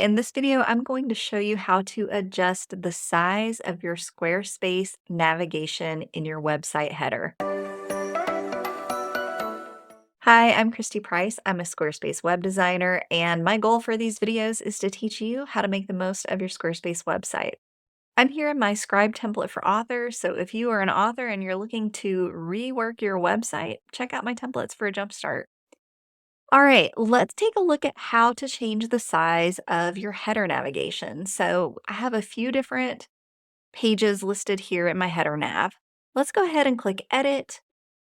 In this video, I'm going to show you how to adjust the size of your Squarespace navigation in your website header. Hi, I'm Christy Price. I'm a Squarespace web designer, and my goal for these videos is to teach you how to make the most of your Squarespace website. I'm here in my scribe template for authors, so if you are an author and you're looking to rework your website, check out my templates for a jumpstart. All right, let's take a look at how to change the size of your header navigation. So I have a few different pages listed here in my header nav. Let's go ahead and click Edit,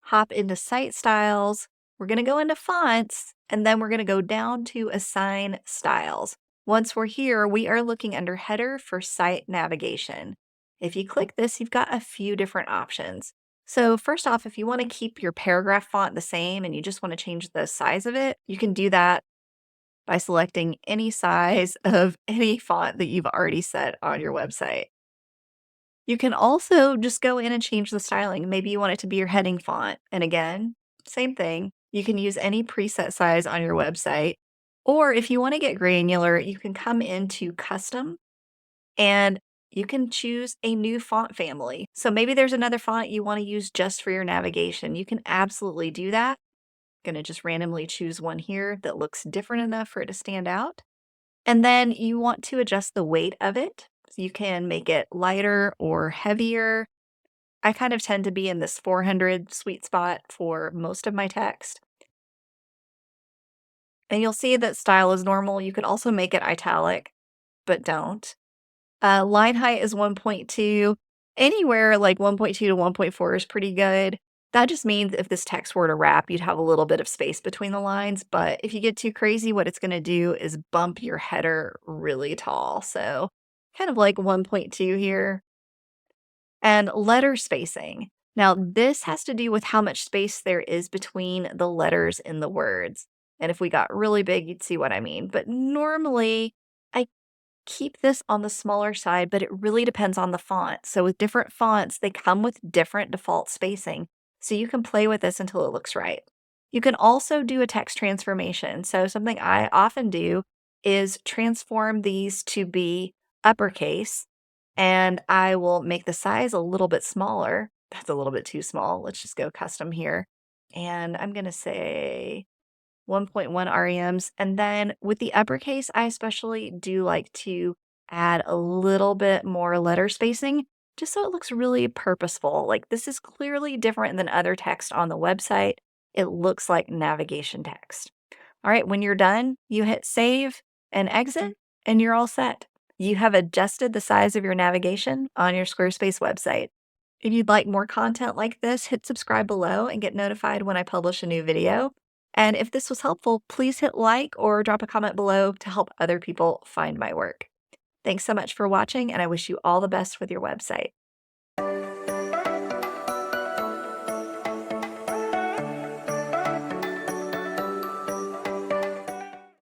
hop into Site Styles. We're going to go into Fonts, and then we're going to go down to Assign Styles. Once we're here, we are looking under Header for Site Navigation. If you click this, you've got a few different options. So first off, if you want to keep your paragraph font the same and you just want to change the size of it, you can do that by selecting any size of any font that you've already set on your website. You can also just go in and change the styling. Maybe you want it to be your heading font. And again, same thing. You can use any preset size on your website. Or if you want to get granular, you can come into Custom and you can choose a new font family. So maybe there's another font you want to use just for your navigation. You can absolutely do that. I'm going to just randomly choose one here that looks different enough for it to stand out. And then you want to adjust the weight of it. So you can make it lighter or heavier. I kind of tend to be in this 400 sweet spot for most of my text. And you'll see that style is normal. You could also make it italic, but don't. Line height is 1.2. Anywhere like 1.2 to 1.4 is pretty good. That just means if this text were to wrap, you'd have a little bit of space between the lines. But if you get too crazy, what it's going to do is bump your header really tall. So kind of like 1.2 here. And letter spacing. Now, this has to do with how much space there is between the letters in the words. And if we got really big, you'd see what I mean. But normally, I keep this on the smaller side, but it really depends on the font. So with different fonts, they come with different default spacing. So you can play with this until it looks right. You can also do a text transformation. So something I often do is transform these to be uppercase, and I will make the size a little bit smaller. That's a little bit too small. Let's just go custom here. And I'm going to say 1.1 REMs. And then with the uppercase, I especially do like to add a little bit more letter spacing just so it looks really purposeful. Like this is clearly different than other text on the website. It looks like navigation text. All right, when you're done, you hit save and exit, and you're all set. You have adjusted the size of your navigation on your Squarespace website. If you'd like more content like this, hit subscribe below and get notified when I publish a new video. And if this was helpful, please hit like or drop a comment below to help other people find my work. Thanks so much for watching, and I wish you all the best with your website.